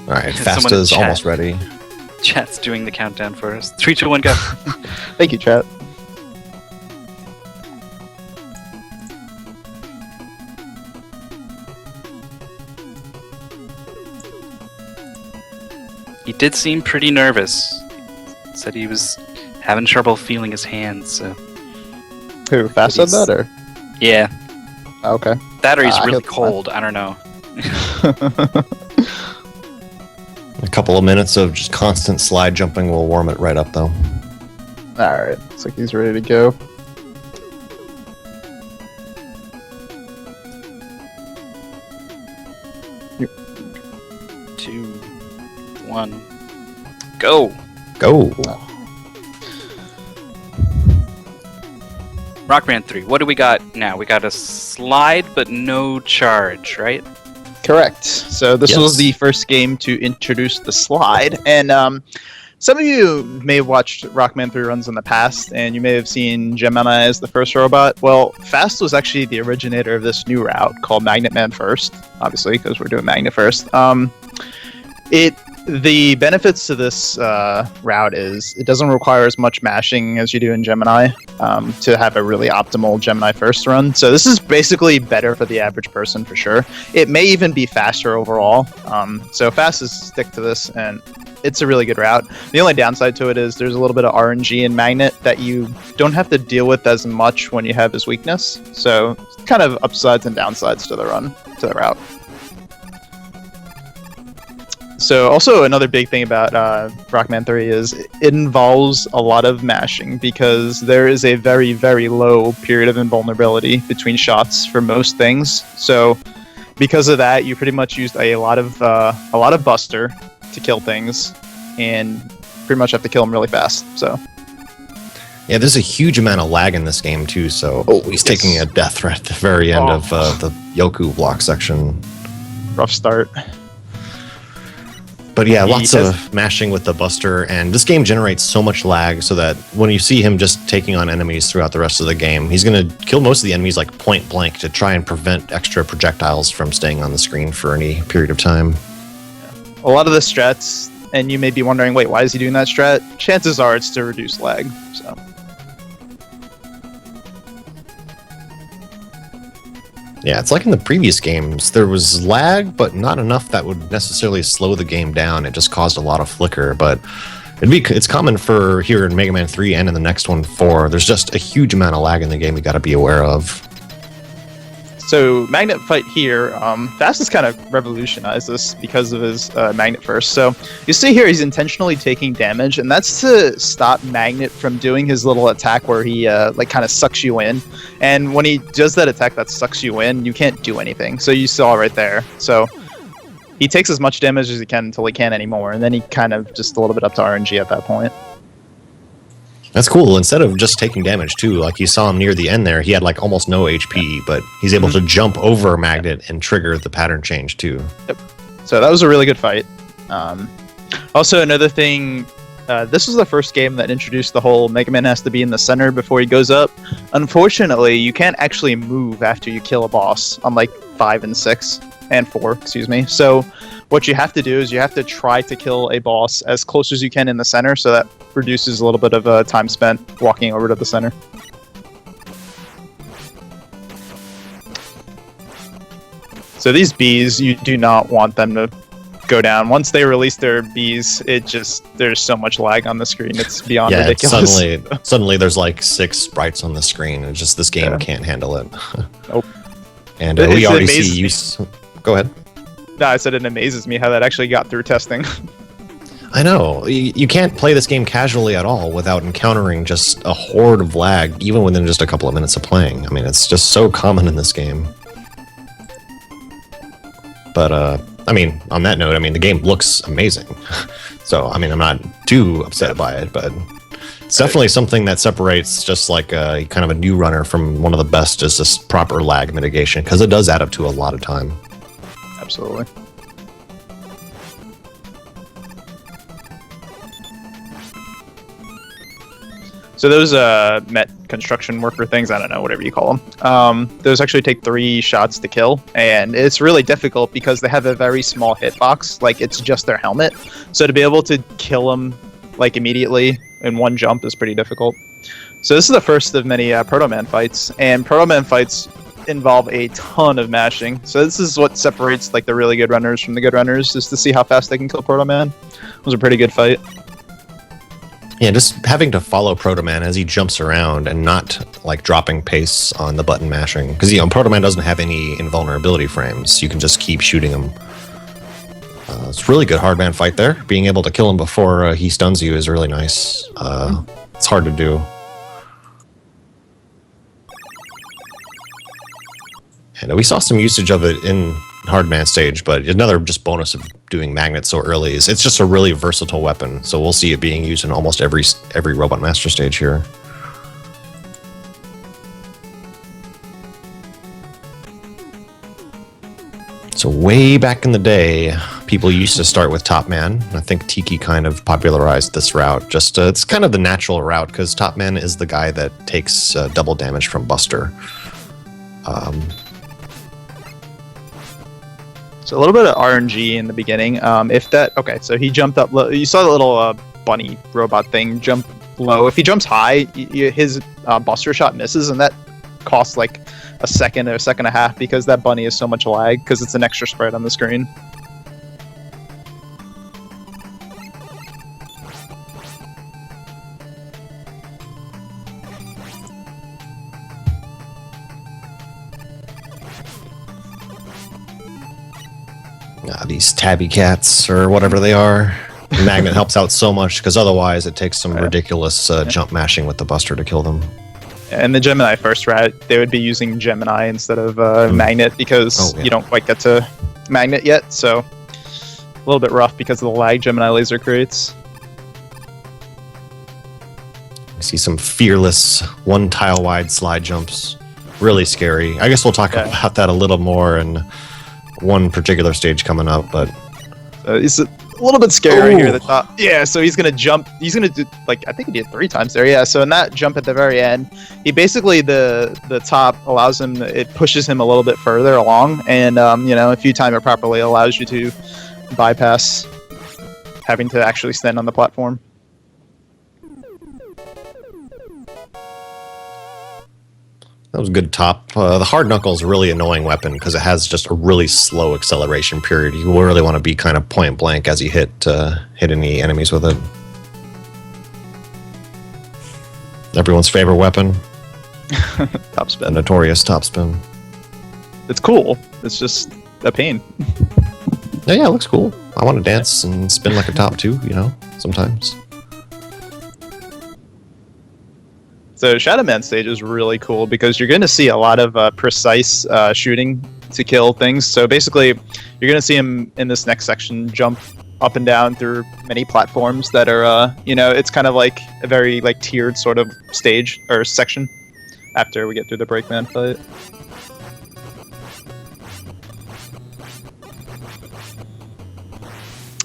All right, Someone in Fasta's chat. almost ready. Chat's doing the countdown for us. 3, 2, 1, go. Thank you, chat. He did seem pretty nervous. Said he was having trouble feeling his hands. So. Who, Fast said that, or? Yeah, Okay. that or he's really he'll be fine. cold. I don't know. A couple of minutes of just constant slide jumping will warm it right up, though. Alright, looks like he's ready to go. Two, 1, go. Go. Rockman 3. What do we got now? We got a slide, but no charge, right? Correct. So this Yes. was the first game to introduce the slide, and some of you may have watched Rockman 3 runs in the past, and you may have seen Gemini as the first robot. Well, Fast was actually the originator of this new route called Magnet Man First, obviously, because we're doing Magnet First. The benefits to this route is it doesn't require as much mashing as you do in Gemini to have a really optimal Gemini First run. So this is basically better for the average person for sure. It may even be faster overall. So Fast is stick to this, and it's a really good route. The only downside to it is there's a little bit of RNG in Magnet that you don't have to deal with as much when you have his weakness. So kind of upsides and downsides to the route. So also another big thing about Rockman 3 is it involves a lot of mashing because there is a very, very low period of invulnerability between shots for most things. So because of that, you pretty much used a lot of Buster to kill things, and pretty much have to kill them really fast. So Yeah, there's a huge amount of lag in this game, too, so he's taking a death threat at the very end of the Yoku block section. rough start. But yeah, lots of mashing with the Buster, and this game generates so much lag so that when you see him just taking on enemies throughout the rest of the game, he's going to kill most of the enemies like point blank to try and prevent extra projectiles from staying on the screen for any period of time. A lot of the strats, and you may be wondering, wait, why is he doing that strat? Chances are it's to reduce lag. So Yeah, it's like in the previous games. There was lag, but not enough that would necessarily slow the game down. It just caused a lot of flicker, but it's common for here in Mega Man 3 and in the next one 4. There's just a huge amount of lag in the game you got to be aware of. So Magnet Fight here, Fast has kind of revolutionized this because of his Magnet First. So you see here he's intentionally taking damage, and that's to stop Magnet from doing his little attack where he like kind of sucks you in. And when he does that attack that sucks you in, you can't do anything. So you saw right there. So he takes as much damage as he can until he can't anymore, and then he kind of just a little bit up to RNG at that point. That's cool. Instead of just taking damage too, like you saw him near the end there, he had like almost no HP, but he's able to jump over Magnet and trigger the pattern change too. Yep. So that was a really good fight. Also, another thing, this was the first game that introduced the whole Mega Man has to be in the center before he goes up. Unfortunately, you can't actually move after you kill a boss, unlike 5 and 6 and 4, excuse me. So what you have to do is you have to try to kill a boss as close as you can in the center, so that reduces a little bit of time spent walking over to the center. So these bees, you do not want them to go down. Once they release their bees, there's so much lag on the screen, it's beyond ridiculous. Suddenly there's like 6 sprites on the screen, and just this game can't handle it. Nope. And we already see you. Go ahead. No, I said it amazes me how that actually got through testing. I know. You can't play this game casually at all without encountering just a horde of lag, even within just a couple of minutes of playing. I mean, it's just so common in this game. But, I mean, on that note, I mean, the game looks amazing. So, I mean, I'm not too upset by it, but it's definitely something that separates just like a kind of a new runner from one of the best, is this proper lag mitigation, because it does add up to a lot of time. Absolutely. So those met construction worker things, I don't know, whatever you call them. Those actually take 3 shots to kill, and it's really difficult because they have a very small hitbox. Like it's just their helmet, so to be able to kill them like immediately in one jump is pretty difficult. So this is the first of many Proto Man fights, and Proto Man fights involve a ton of mashing. So this is what separates like the really good runners from the good runners, is to see how fast they can kill Proto Man. It was a pretty good fight. Yeah, just having to follow Proto Man as he jumps around and not like dropping pace on the button mashing, because Proto Man doesn't have any invulnerability frames. You can just keep shooting him. It's really good hard man fight there. Being able to kill him before he stuns you is really nice. It's hard to do. And we saw some usage of it in Hardman stage, but another just bonus of doing magnets so early is it's just a really versatile weapon. So we'll see it being used in almost every Robot Master stage here. So way back in the day, people used to start with Top Man. I think Tiki kind of popularized this route. Just it's kind of the natural route because Top Man is the guy that takes double damage from Buster. So a little bit of RNG in the beginning. So he jumped up low. You saw the little bunny robot thing jump low. If he jumps high, his Buster shot misses, and that costs like a second or a second and a half because that bunny is so much lag because it's an extra spread on the screen. These tabby cats or whatever they are. Magnet helps out so much because otherwise it takes some ridiculous jump mashing with the Buster to kill them. And the Gemini first route, they would be using Gemini instead of Magnet because you don't quite get to Magnet yet, so a little bit rough because of the lag Gemini laser creates. I see some fearless one tile wide slide jumps. Really scary. I guess we'll talk about that a little more in one particular stage coming up, but it's a little bit scary here at the top. Yeah, so he's gonna jump. He's gonna do like I think he did 3 times there. Yeah, so in that jump at the very end, he basically the top allows him. It pushes him a little bit further along, and if you time it properly, it allows you to bypass having to actually stand on the platform. That was a good top. The hard knuckle is a really annoying weapon because it has just a really slow acceleration period. You really want to be kind of point blank as you hit any enemies with it. Everyone's favorite weapon. Top spin. The notorious top spin. It's cool. It's just a pain. Yeah, it looks cool. I want to dance and spin like a top too, sometimes. So Shadow Man stage is really cool because you're going to see a lot of precise shooting to kill things. So basically, you're going to see him in this next section jump up and down through many platforms that are, it's kind of like a very like tiered sort of stage or section after we get through the Breakman fight.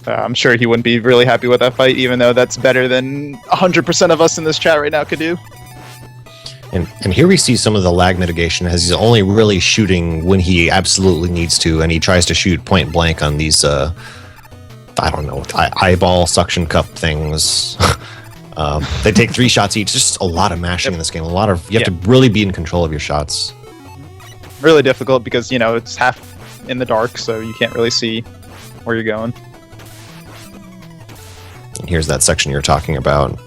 I'm sure he wouldn't be really happy with that fight, even though that's better than 100% of us in this chat right now could do. And here we see some of the lag mitigation as he's only really shooting when he absolutely needs to, and he tries to shoot point blank on these, eyeball suction cup things. They take 3 shots each. Just a lot of mashing in this game. You have to really be in control of your shots. Really difficult because, it's half in the dark, so you can't really see where you're going. And here's that section you're talking about.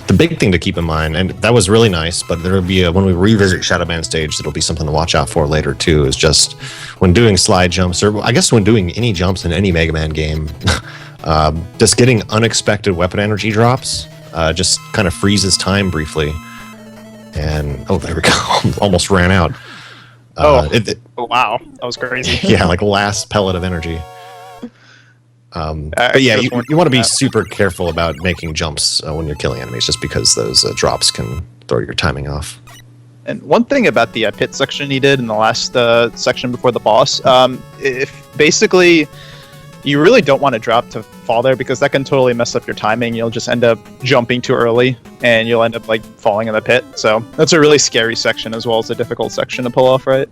The big thing to keep in mind, and that was really nice, but there'll be when we revisit Shadow Man stage, that'll be something to watch out for later too, is just when doing slide jumps, or I guess when doing any jumps in any Mega Man game, just getting unexpected weapon energy drops just kind of freezes time briefly. And there we go. Almost ran out. Wow, that was crazy. Yeah, like last pellet of energy. But yeah, you want to be super careful about making jumps when you're killing enemies, just because those drops can throw your timing off. And one thing about the pit section he did in the last section before the boss, if basically you really don't want to drop to fall there because that can totally mess up your timing. You'll just end up jumping too early and you'll end up like falling in the pit. So that's a really scary section as well as a difficult section to pull off right.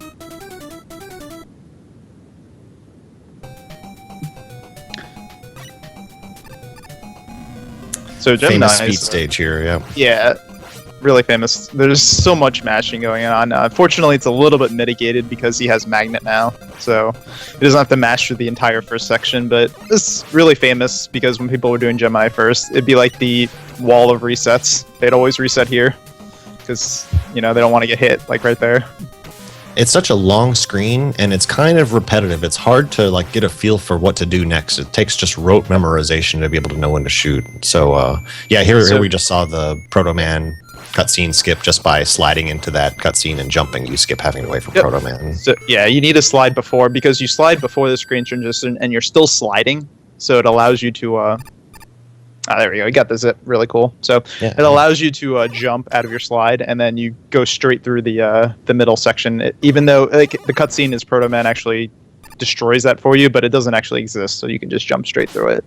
So Gemini Famous speed stage here, yeah. Yeah, really famous. There's so much mashing going on. Fortunately, it's a little bit mitigated because he has Magnet now, so he doesn't have to mash through the entire first section, but it's really famous because when people were doing Gemini first, it'd be like the wall of resets. They'd always reset here because, you know, they don't want to get hit, like right there. It's such a long screen and it's kind of repetitive. It's hard to like get a feel for what to do next. It takes just rote memorization to be able to know when to shoot. So yeah, here we just saw the Proto Man cutscene skip just by sliding into that cutscene and jumping. You skip having to wait for Proto Man. So yeah, you need to slide before because you slide before the screen transition and you're still sliding. So it allows you to there we go. You got the zip. Really cool. So it allows you to jump out of your slide, and then you go straight through the middle section. Even though like the cutscene is Proto Man actually destroys that for you, but it doesn't actually exist, so you can just jump straight through it.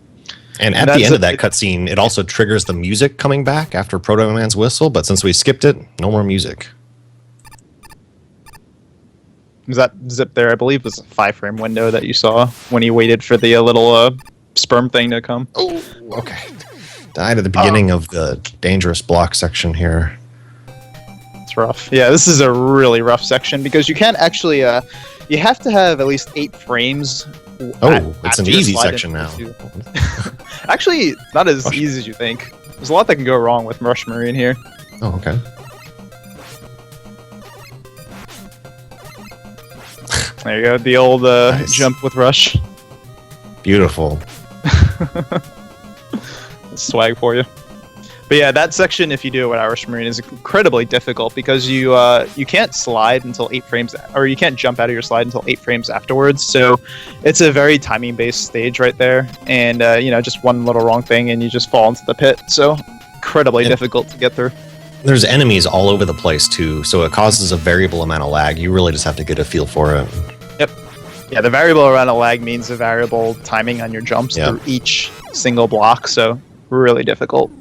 And at the end of that cutscene, it also triggers the music coming back after Proto Man's whistle. But since we skipped it, no more music. Was that zip there? I believe was a 5-frame window that you saw when you waited for the little sperm thing to come. Oh, okay. Died at the beginning of the dangerous block section here. It's rough. Yeah, this is a really rough section because you can't actually. You have to have at least 8 frames. It's an easy section now. Actually, not as easy as you think. There's a lot that can go wrong with Rush Marine here. Oh, okay. There you go. The old nice. Jump with Rush. Beautiful. Swag for you. But yeah, that section, if you do it with Irish Marine, is incredibly difficult because you can't slide until 8 frames, or you can't jump out of your slide until 8 frames afterwards. So it's a very timing-based stage right there, and you know, just one little wrong thing and you just fall into the pit. So incredibly difficult to get through. There's enemies all over the place too, so it causes a variable amount of lag. You really just have to get a feel for it. Yep. Yeah, the variable amount of lag means the variable timing on your jumps through each single block. So really difficult.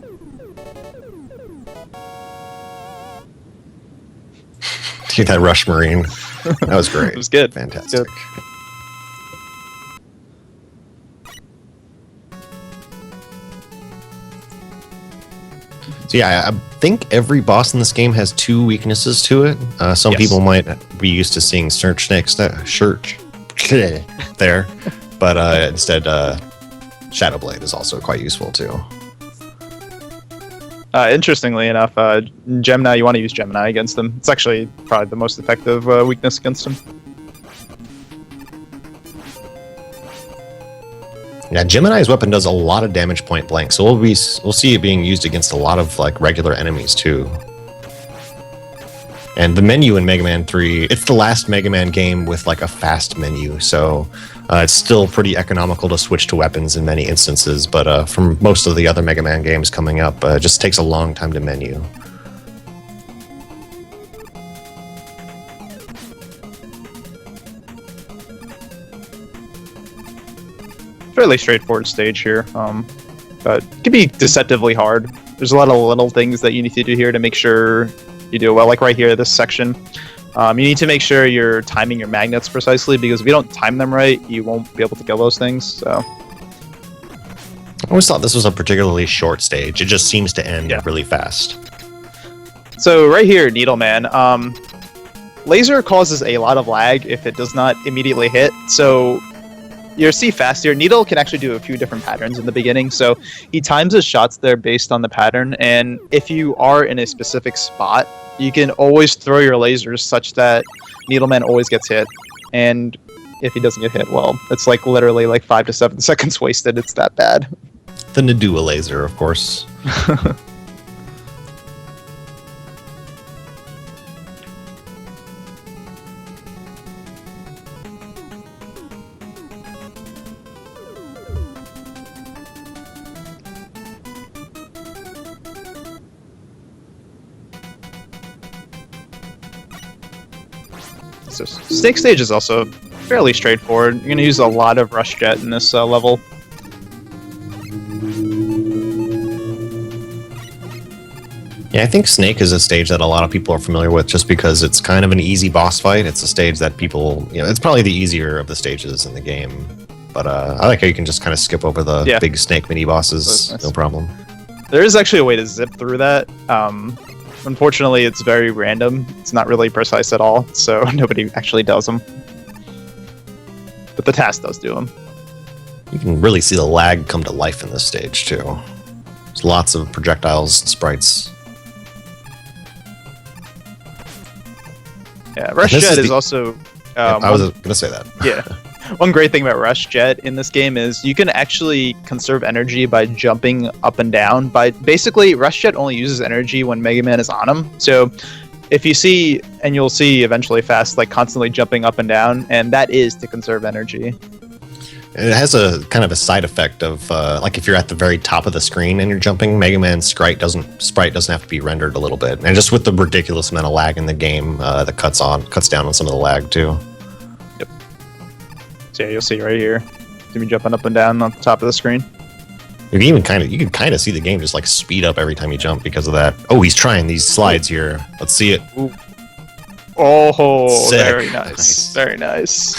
Dude, that Rush Marine. That was great. It was good. Fantastic. Good. So yeah, I think every boss in this game has 2 weaknesses to it. Some people might be used to seeing Search Snakes there, but instead Shadowblade is also quite useful too. Interestingly enough, Gemini, you want to use Gemini against them. It's actually probably the most effective weakness against them. Yeah, Gemini's weapon does a lot of damage point blank, so we'll see it being used against a lot of like regular enemies too. And the menu in Mega Man 3, it's the last Mega Man game with like a fast menu, so it's still pretty economical to switch to weapons in many instances, but from most of the other Mega Man games coming up, it just takes a long time to menu. Fairly straightforward stage here, but it can be deceptively hard. There's a lot of little things that you need to do here to make sure you do it well. Like right here, this section, you need to make sure you're timing your magnets precisely, because if you don't time them right, you won't be able to kill those things. So I always thought this was a particularly short stage. It just seems to end really fast. So right here, Needleman, laser causes a lot of lag if it does not immediately hit. So you'll see fast here. Needle can actually do a few different patterns in the beginning, so he times his shots there based on the pattern, and if you are in a specific spot, you can always throw your lasers such that Needleman always gets hit, and if he doesn't get hit, well, it's like literally like 5 to 7 seconds wasted. It's that bad. The Nadua laser, of course. So Snake Stage is also fairly straightforward. You're gonna use a lot of Rush Jet in this level. Yeah, I think Snake is a stage that a lot of people are familiar with just because it's kind of an easy boss fight. It's a stage that people, it's probably the easier of the stages in the game. But I like how you can just kind of skip over the big Snake mini bosses, Nice. no problem. There is actually a way to zip through that. Unfortunately, it's very random. It's not really precise at all, so nobody actually does them. But the task does do them. You can really see the lag come to life in this stage, too. There's lots of projectiles and sprites. Yeah, Rush This Jet is is the- also... I was going to say that. Yeah. One great thing about Rush Jet in this game is you can actually conserve energy by jumping up and down. Basically, Rush Jet only uses energy when Mega Man is on him. So if you see, and you'll see eventually fast, like constantly jumping up and down, and that is to conserve energy. It has a kind of a side effect of like if you're at the very top of the screen and you're jumping, Mega Man's sprite doesn't have to be rendered a little bit, and just with the ridiculous amount of lag in the game, that cuts down on some of the lag too. Yep. So yeah, you'll see right here, you be jumping up and down on the top of the screen. You can kind of see the game just like speed up every time you jump because of that. Oh, he's trying these slides here. Let's see it. Ooh. Oh, Sick. very nice, very nice.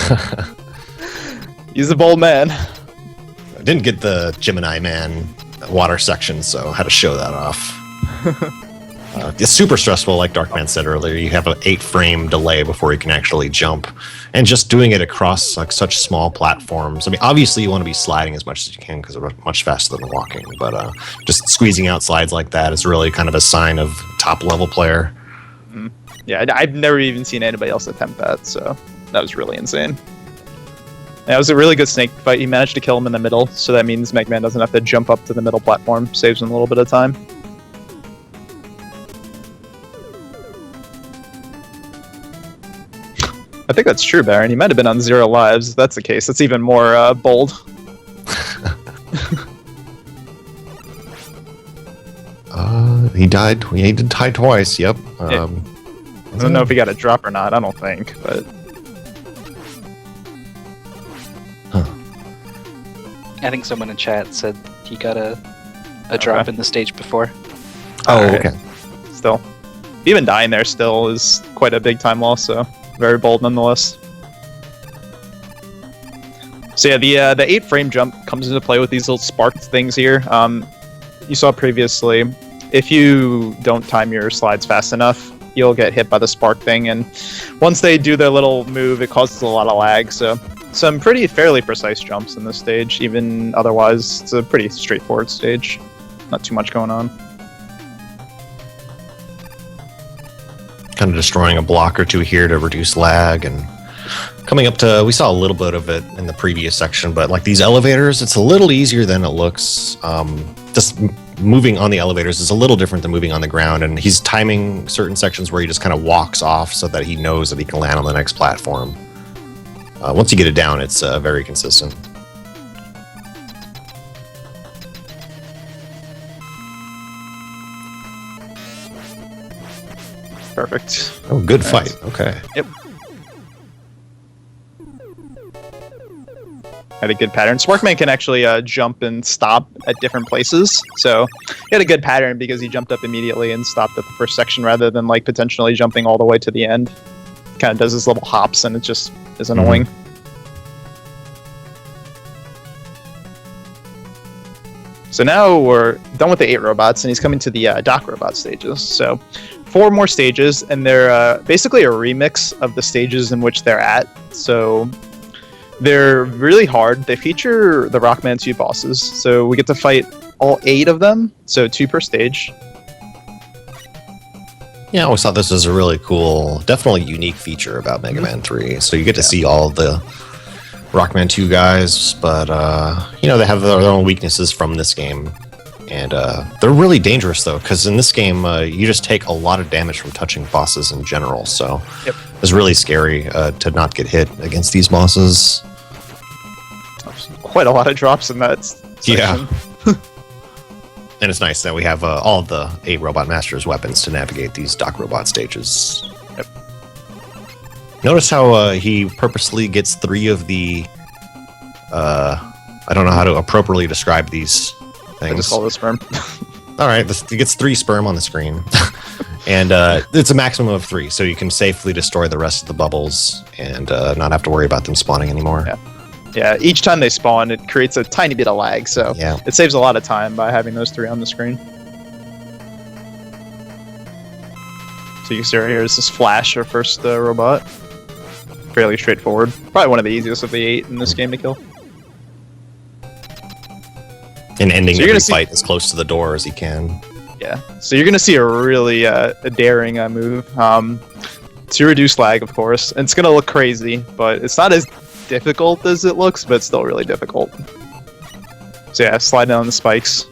He's a bold man. I didn't get the Gemini Man water section, so I had to show that off. It's super stressful, like Darkman said earlier. You have an 8-frame delay before you can actually jump, and just doing it across like such small platforms. I mean, obviously you want to be sliding as much as you can because they're much faster than walking, but just squeezing out slides like that is really kind of a sign of top-level player. Yeah, I've never even seen anybody else attempt that, so that was really insane. Yeah, it was a really good Snake fight. He managed to kill him in the middle, so that means Mega Man doesn't have to jump up to the middle platform. Saves him a little bit of time. I think that's true, Baron. He might have been on 0 lives. If that's the case. That's even more bold. He died. He did die twice. Yep. I don't know if he got a drop or not. I don't think, but I think someone in chat said he got a drop in the stage before. Oh, Alright. okay. still, even dying there still is quite a big time loss. So very bold nonetheless. So yeah, the 8-frame jump comes into play with these little sparked things here. You saw previously, if you don't time your slides fast enough, you'll get hit by the spark thing, and once they do their little move, it causes a lot of lag. So some fairly precise jumps in this stage. Even otherwise, it's a pretty straightforward stage. Not too much going on. Kind of destroying a block or two here to reduce lag, and coming up to, we saw a little bit of it in the previous section, but like these elevators, it's a little easier than it looks. Just moving on the elevators is a little different than moving on the ground, and he's timing certain sections where he just kind of walks off so that he knows that he can land on the next platform. Once you get it down, it's very consistent. Perfect. Oh, good Nice. fight. Okay. Yep. Had a good pattern. Sparkman can actually jump and stop at different places. So he had a good pattern because he jumped up immediately and stopped at the first section rather than like potentially jumping all the way to the end. Kind of does his little hops and it just is annoying. So now we're done with the 8 robots and he's coming to the dock robot stages. So 4 more stages, and they're basically a remix of the stages in which they're at. So they're really hard. They feature the Rockman 2 bosses, so we get to fight all 8 of them, so 2 per stage. Yeah, I always thought this was a really cool, definitely unique feature about Mega Man 3. So you get to see all the Rockman 2 guys, but they have their own weaknesses from this game. And they're really dangerous, though, because in this game, you just take a lot of damage from touching bosses in general. So it's really scary to not get hit against these bosses. Quite a lot of drops in that section. Yeah. And it's nice that we have all of the 8 Robot Masters weapons to navigate these dock robot stages. Notice how he purposely gets 3 of the. I don't know how to appropriately describe these things. I just call it sperm. All right, he gets 3 sperm on the screen, and it's a maximum of 3, so you can safely destroy the rest of the bubbles and not have to worry about them spawning anymore. Yeah. Yeah, each time they spawn, it creates a tiny bit of lag, so Yeah. it saves a lot of time by having those 3 on the screen. So you can see right here is this Flash, our first robot. Fairly straightforward. Probably one of the easiest of the 8 in this game to kill. And ending So you're every gonna see- fight as close to the door as he can. Yeah, so you're going to see a really a daring move to reduce lag, of course. And it's going to look crazy, but it's not as difficult as it looks, but it's still really difficult. So yeah, slide down the spikes.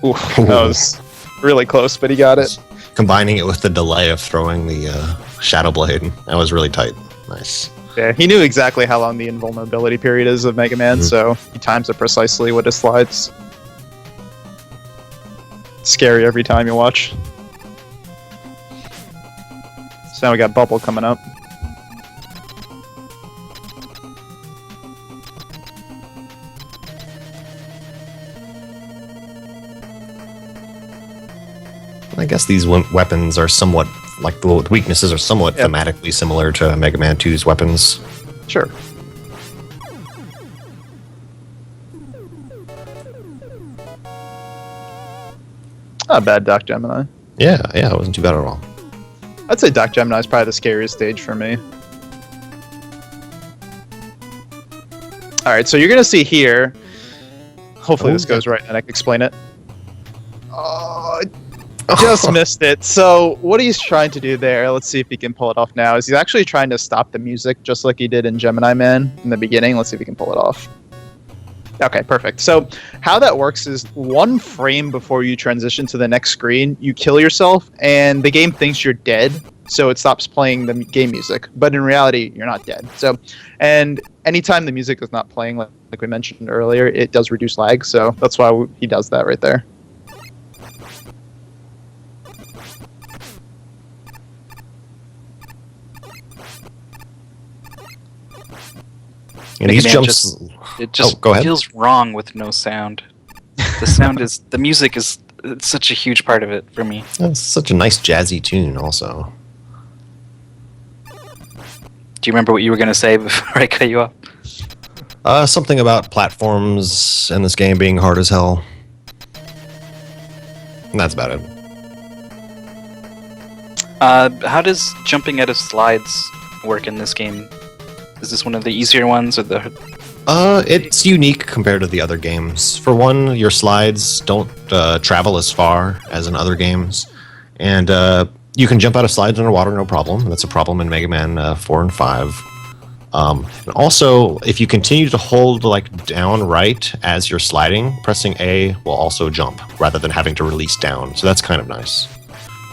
Ooh, that was really close, but he got it. Combining it with the delay of throwing the Shadow Blade, that was really tight. Nice. Yeah, he knew exactly how long the invulnerability period is of Mega Man, so he times it precisely with his slides. Scary every time you watch. So now we got Bubble coming up. I guess these weapons are somewhat, like the weaknesses are somewhat Yep. thematically similar to Mega Man 2's weapons. Sure. Not bad, Doc Gemini. Yeah, it wasn't too bad at all. I'd say Doc Gemini is probably the scariest stage for me. Alright, so you're going to see here. Hopefully this goes right and I can explain it. Oh, just missed it. So what he's trying to do there, let's see if he can pull it off now, is he's actually trying to stop the music just like he did in Gemini Man in the beginning. Let's see if he can pull it off. Okay, perfect. So how that works is 1 frame before you transition to the next screen, you kill yourself and the game thinks you're dead, so it stops playing the game music. But in reality, you're not dead. So, and anytime the music is not playing, like we mentioned earlier, it does reduce lag. So that's why he does that right there. And Mega these Man jumps. It just go ahead. feels wrong with no sound. The music is it's such a huge part of it for me. It's such a nice jazzy tune, also. Do you remember what you were going to say before I cut you off? Something about platforms in this game being hard as hell. And that's about it. How does jumping out of slides work in this game? Is this one of the easier ones, or the? It's unique compared to the other games. For one, your slides don't travel as far as in other games, and you can jump out of slides underwater, no problem. That's a problem in Mega Man 4 and 5. And also, if you continue to hold like down right as you're sliding, pressing A will also jump rather than having to release down. So that's kind of nice.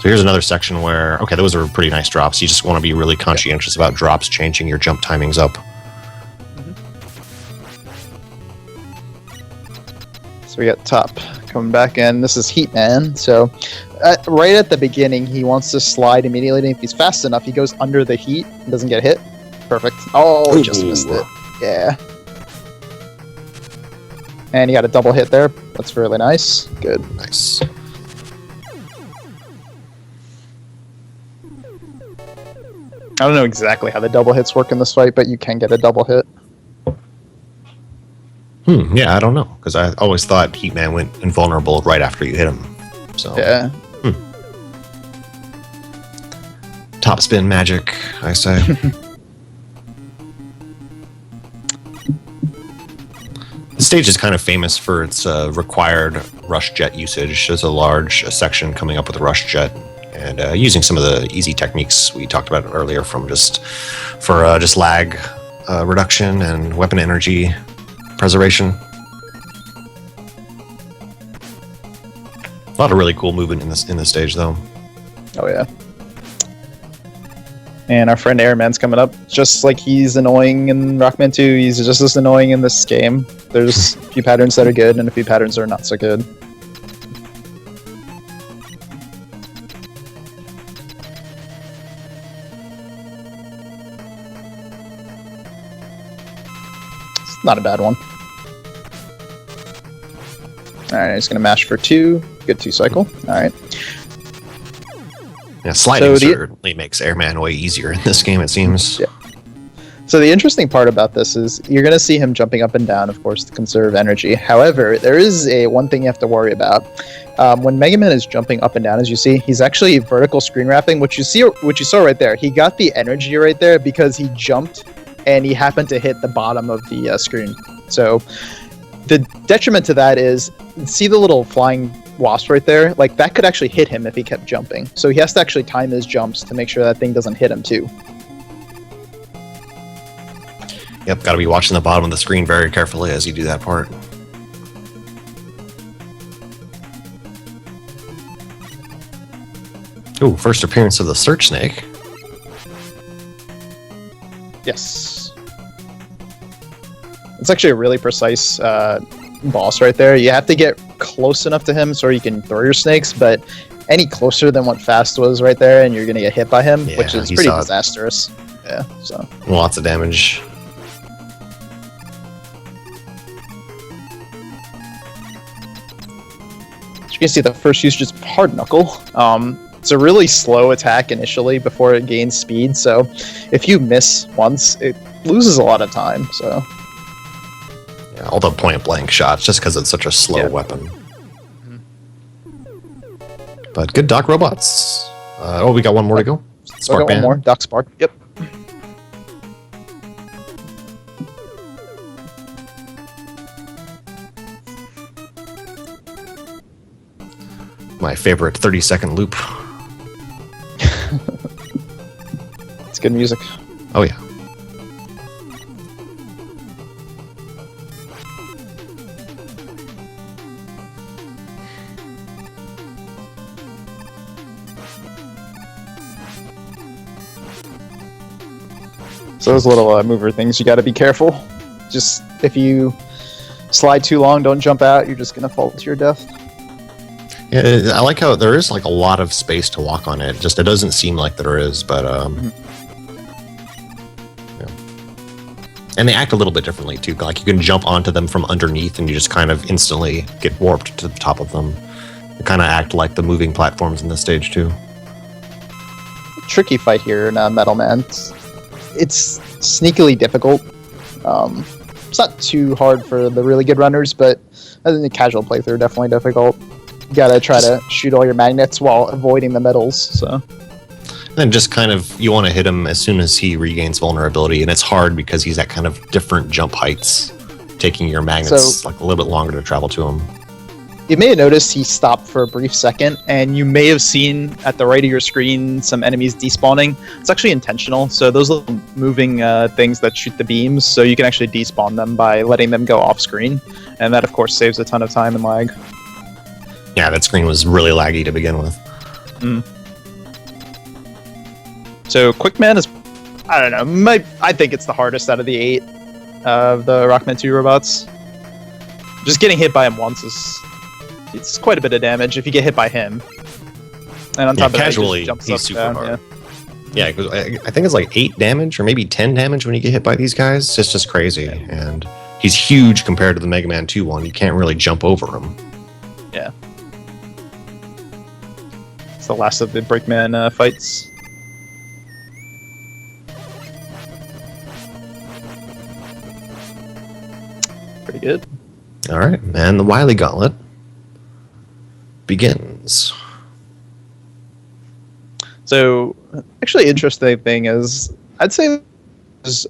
So here's another section where, okay, those are pretty nice drops. You just want to be really conscientious about drops, changing your jump timings up. So we got Top coming back in. This is Heat Man. So right at the beginning, he wants to slide immediately. And if he's fast enough, he goes under the heat and doesn't get hit. Perfect. Oh, he just missed it. Yeah. And he got a double hit there. That's really nice. Good. Nice. I don't know exactly how the double hits work in this fight, but you can get a double hit. Yeah, I don't know, because I always thought Heat Man went invulnerable right after you hit him. So Yeah. top spin magic, I say. The stage is kind of famous for its required rush jet usage. There's a large section coming up with a rush jet, and using some of the easy techniques we talked about earlier from just lag reduction and weapon energy preservation. A lot of really cool movement in this stage, though. Oh, yeah. And our friend Airman's coming up. Just like he's annoying in Rockman 2, he's just as annoying in this game. There's a few patterns that are good and a few patterns that are not so good. not a bad one. Alright, he's gonna mash for 2. Good 2 cycle. Alright. Yeah, sliding So certainly makes airman way easier in this game, it seems. Yeah. So the interesting part about this is you're going to see him jumping up and down, of course, to conserve energy. However, there is one thing you have to worry about. When Mega Man is jumping up and down, as you see, he's actually vertical screen wrapping, which you saw right there. He got the energy right there because he jumped and he happened to hit the bottom of the screen. So the detriment to that is, see the little flying wasp right there? Like, that could actually hit him if he kept jumping. So he has to actually time his jumps to make sure that thing doesn't hit him too. Yep, got to be watching the bottom of the screen very carefully as you do that part. Ooh, first appearance of the Search Snake. Yes. It's actually a really precise boss right there. You have to get close enough to him so you can throw your snakes, but any closer than what Fast was right there, and you're going to get hit by him, Yeah, which is he pretty saw it. disastrous. Yeah, so. Lots of damage. You can see the first usage is Hard Knuckle. It's a really slow attack initially before it gains speed, so if you miss once, it loses a lot of time, so. Yeah, all the point blank shots, just because it's such a slow Yeah. weapon. But good Doc robots. We got one more to go. I Spark got one Band. more. Doc Spark. Yep. My favorite 30-second loop. It's good music. Oh yeah. So those little mover things, you got to be careful. Just if you slide too long, don't jump out. You're just gonna fall to your death. Yeah, I like how there is like a lot of space to walk on it. Just it doesn't seem like there is, but yeah. And they act a little bit differently too. Like you can jump onto them from underneath, and you just kind of instantly get warped to the top of them. They kind of act like the moving platforms in this stage too. Tricky fight here in Metal Man. It's sneakily difficult. It's not too hard for the really good runners, but I think the casual playthrough definitely difficult. You gotta try to shoot all your magnets while avoiding the metals. So, And then just kind of you want to hit him as soon as he regains vulnerability, and it's hard because he's at kind of different jump heights, taking your magnets like a little bit longer to travel to him. you may have noticed he stopped for a brief second, and you may have seen at the right of your screen some enemies despawning. It's actually intentional. So those little moving things that shoot the beams, so you can actually despawn them by letting them go off screen, and that of course saves a ton of time and lag. Yeah, that screen was really laggy to begin with. So Quickman is, I don't know, I think it's the hardest out of the 8 of the Rockman 2 robots. Just getting hit by him once it's quite a bit of damage if you get hit by him. And on top of that, casually, he just jumps he's up super down, hard. Yeah, because I think it's like 8 damage or maybe 10 damage when you get hit by these guys. It's just crazy. Yeah. And he's huge compared to the Mega Man 2 one. You can't really jump over him. Yeah. It's the last of the Breakman fights. Pretty good. All right, and the Wily Gauntlet begins. So, actually, interesting thing is, I'd say,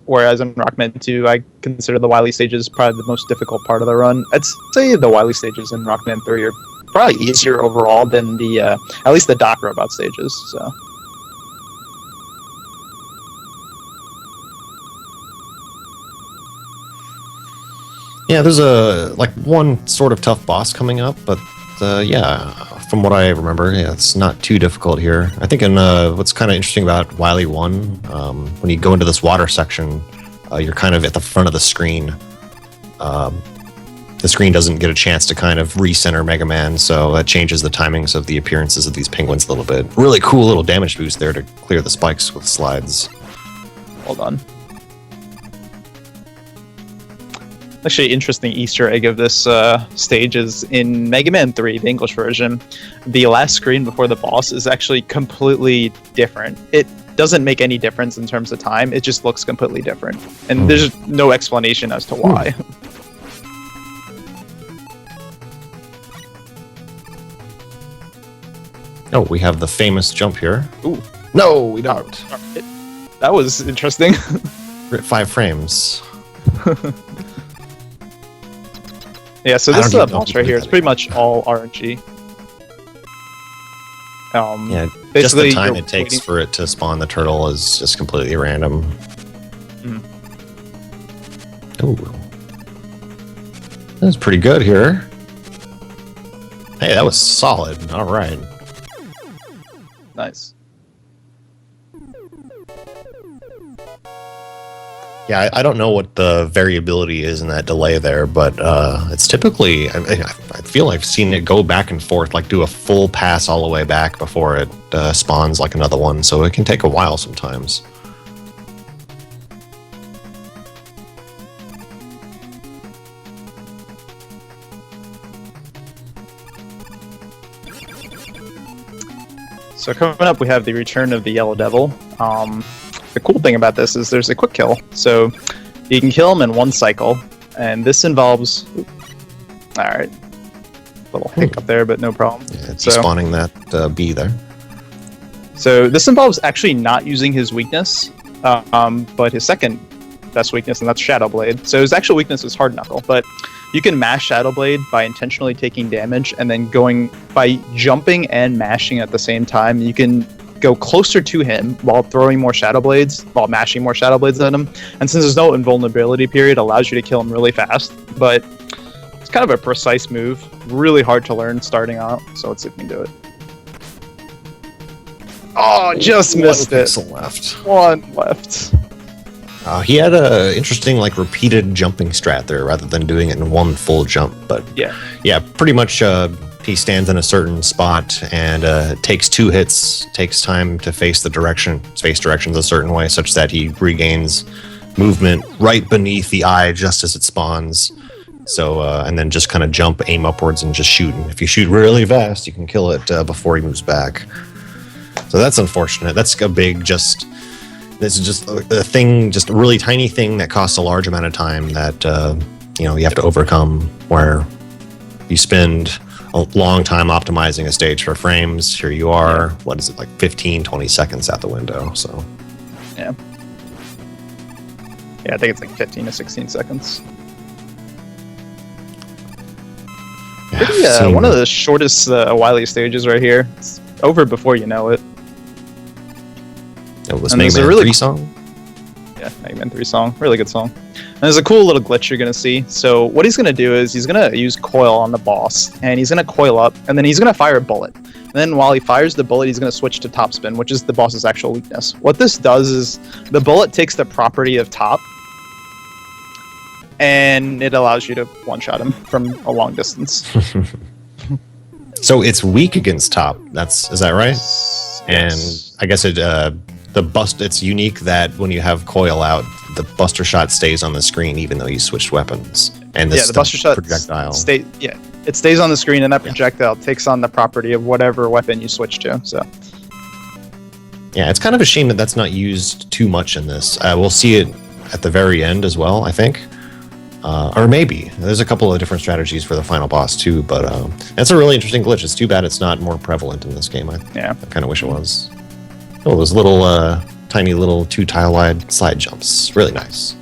whereas in Rockman 2, I consider the Wily stages probably the most difficult part of the run. I'd say the Wily stages in Rockman 3 are probably easier overall than the, at least the Doc Robot stages. So. Yeah, there's one sort of tough boss coming up, but yeah, from what I remember, yeah, it's not too difficult here. I think in what's kind of interesting about Wily 1, when you go into this water section, you're kind of at the front of the screen. The screen doesn't get a chance to kind of recenter Mega Man, so that changes the timings of the appearances of these penguins a little bit. Really cool little damage boost there to clear the spikes with slides. Hold on. Actually, interesting Easter egg of this stage is in Mega Man 3, the English version, the last screen before the boss is actually completely different. It doesn't make any difference in terms of time. It just looks completely different, and there's no explanation as to why. Oh, we have the famous jump here. Ooh, No, we don't. that was interesting. We're at 5 frames. Yeah, so I this don't even know boss if right you here did is that pretty much all RNG. Yeah, just the basically, time you're it takes waiting- for it to spawn the turtle is just completely random. Ooh. That was pretty good here. Hey, that was solid. All right. Nice. Yeah, I don't know what the variability is in that delay there, but it's typically, I feel I've seen it go back and forth, like do a full pass all the way back before it spawns like another one, so it can take a while sometimes. So coming up, we have the return of the Yellow Devil. The cool thing about this is there's a quick kill, so you can kill him in one cycle, and this involves. All right, little hiccup there, but no problem. Yeah, it's So- spawning that bee there. So this involves actually not using his weakness, but his second best weakness, and that's Shadow Blade. So his actual weakness is Hard Knuckle, but you can mash Shadow Blade by intentionally taking damage, and then going by jumping and mashing at the same time. You can go closer to him while throwing more Shadow Blades, while mashing more Shadow Blades at him. And since there's no invulnerability period, it allows you to kill him really fast. But it's kind of a precise move, really hard to learn starting out. So let's see if we can do it. Oh, just missed it. Pixel left. One left. He had a interesting, like, repeated jumping strat there rather than doing it in one full jump. But yeah, pretty much he stands in a certain spot and takes 2 hits, takes time to face directions a certain way, such that he regains movement right beneath the eye just as it spawns. So, and then just kind of jump, aim upwards, and just shoot. And if you shoot really fast, you can kill it before he moves back. So that's unfortunate. That's a big this is just a thing, just a really tiny thing that costs a large amount of time that, you have to overcome, where you spend a long time optimizing a stage for frames. Here you are, what is it, like 15, 20 seconds out the window, so. Yeah, I think it's like 15 to 16 seconds. Pretty, one of the shortest Wily stages right here. It's over before you know it. It was And Mega there's a Man really 3 song? Yeah, Mega Man 3 song. Really good song. And there's a cool little glitch you're going to see. So what he's going to do is he's going to use coil on the boss, and he's going to coil up, and then he's going to fire a bullet. And then while he fires the bullet, he's going to switch to top spin, which is the boss's actual weakness. What this does is the bullet takes the property of top, and it allows you to one-shot him from a long distance. So it's weak against top, is that right? And Yes. I guess it's unique that when you have coil out, the buster shot stays on the screen even though you switched weapons. And the buster shot projectile. it stays on the screen, and that projectile takes on the property of whatever weapon you switch to. So Yeah, it's kind of a shame that that's not used too much in this. We'll see it at the very end as well, I think. Or maybe. There's a couple of different strategies for the final boss too, but that's a really interesting glitch. It's too bad it's not more prevalent in this game. I kind of wish it was. Oh, those little, tiny little 2 tile wide slide jumps. Really nice.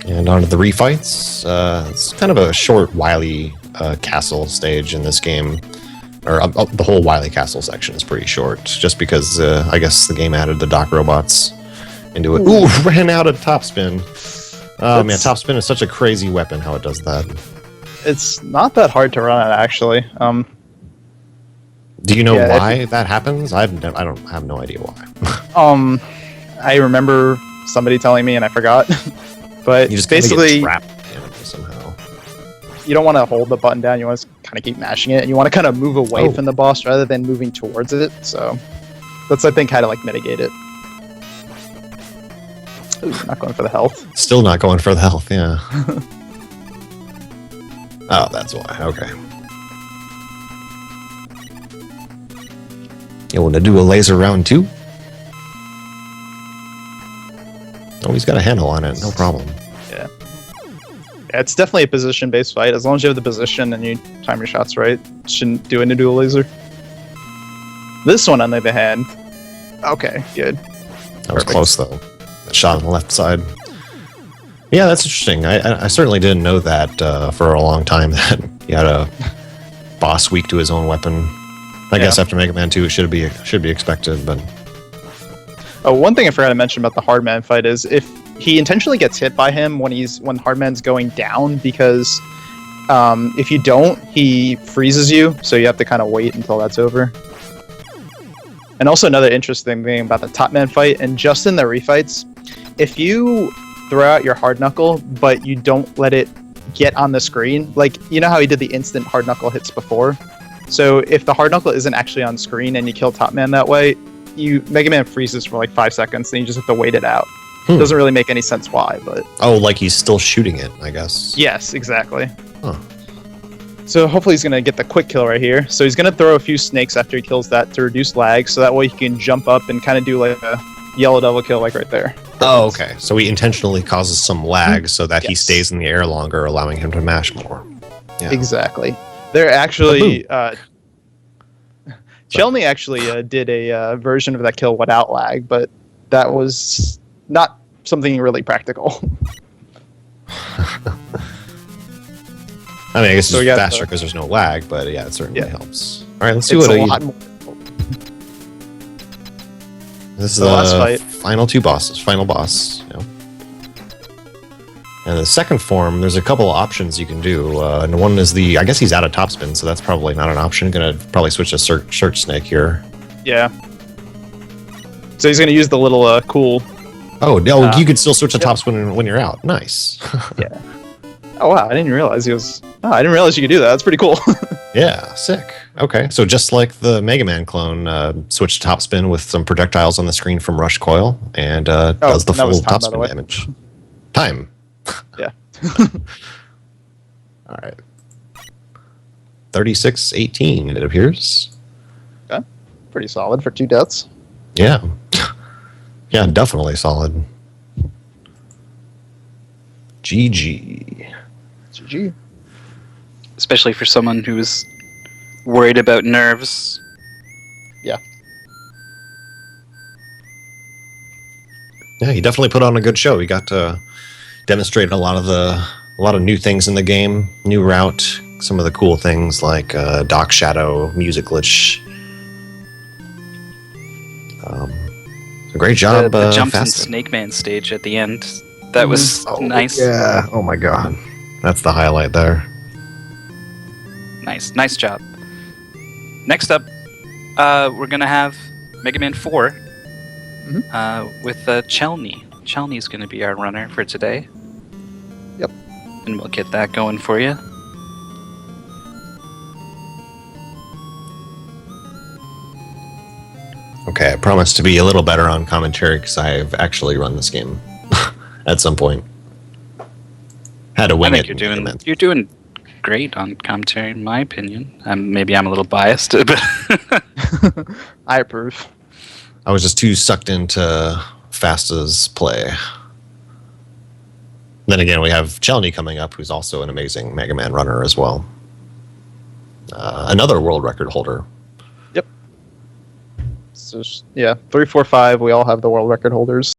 And on to the refights. It's kind of a short Wily castle stage in this game. Or the whole Wily Castle section is pretty short, just because I guess the game added the dock robots into it. Ooh, ran out of top spin. Oh man, top spin is such a crazy weapon. How it does that. it's not that hard to run it, actually. Do you know why that happens? I don't have no idea why. I remember somebody telling me, and I forgot. But You just basically, get trapped in it somehow. you don't want to hold the button down. You want to kind of keep mashing it, and you want to kind of move away from the boss rather than moving towards it. So that's, I think, how to like mitigate it. Ooh, not going for the health. Still not going for the health, yeah. Oh, that's why. Okay. You want to do a laser round 2? Oh, he's got a handle on it. No problem. Yeah. Yeah, it's definitely a position-based fight. As long as you have the position and you time your shots right, shouldn't do any dual laser. This one, on the other hand, okay, good. That was close, though. That shot on the left side. Yeah, that's interesting. I certainly didn't know that for a long time, that he had a boss weak to his own weapon. I guess after Mega Man 2, it should be expected, but... Oh, one thing I forgot to mention about the Hardman fight is if he intentionally gets hit by him when Hardman's going down, because if you don't, he freezes you, so you have to kind of wait until that's over. And also another interesting thing about the Top Man fight, and just in the refights, if you throw out your hard knuckle, but you don't let it get on the screen, like, you know how he did the instant hard knuckle hits before? So if the hard knuckle isn't actually on screen and you kill Top Man that way, Mega Man freezes for like 5 seconds, and you just have to wait it out. Doesn't really make any sense why, but... Oh, like he's still shooting it, I guess. Yes, exactly. Huh. So hopefully he's going to get the quick kill right here. So he's going to throw a few snakes after he kills that to reduce lag, so that way he can jump up and kind of do like a yellow double kill like right there. Oh, okay. So he intentionally causes some lag so that he stays in the air longer, allowing him to mash more. Yeah. Exactly. They're actually... Chelny actually did a version of that kill without lag, but that was not something really practical. I mean, I guess it's faster because there's no lag, but yeah, it certainly helps. All right, let's see what a lot more. This is the last fight. Final boss. Yeah. And the second form, there's a couple of options you can do. And one is I guess he's out of topspin, so that's probably not an option. Gonna probably switch to Search Snake here. Yeah. So he's gonna use the little cool. Oh, no, you could still switch to topspin when you're out. Nice. Yeah. Oh wow, I didn't realize he was. Oh, I didn't realize you could do that. That's pretty cool. Yeah, sick. Okay, so just like the Mega Man clone, switch to topspin with some projectiles on the screen from Rush Coil, and does the full topspin damage. Time. Yeah. All right. 36-18, it appears. Okay. Pretty solid for 2 deaths. Yeah. Yeah, definitely solid. GG. GG. Especially for someone who is worried about nerves. Yeah. Yeah, he definitely put on a good show. He got to demonstrate a lot of new things in the game, new route, some of the cool things like Dock Shadow, music glitch. A great job. The jumps in Snake Man stage at the end. That was nice. Yeah. Oh my god, that's the highlight there. Nice job. Next up, we're gonna have Mega Man 4 with Chelny. Chelny's gonna be our runner for today. Yep. And we'll get that going for you. Okay, I promise to be a little better on commentary because I've actually run this game at some point. Had to wing I it. think you're doing great on commentary, in my opinion. Maybe I'm a little biased, but I approve. I was just too sucked into Fasta's play. Then again, we have Chelny coming up, who's also an amazing Mega Man runner as well. Another world record holder. Yep. So, yeah, 3, 4, 5, we all have the world record holders.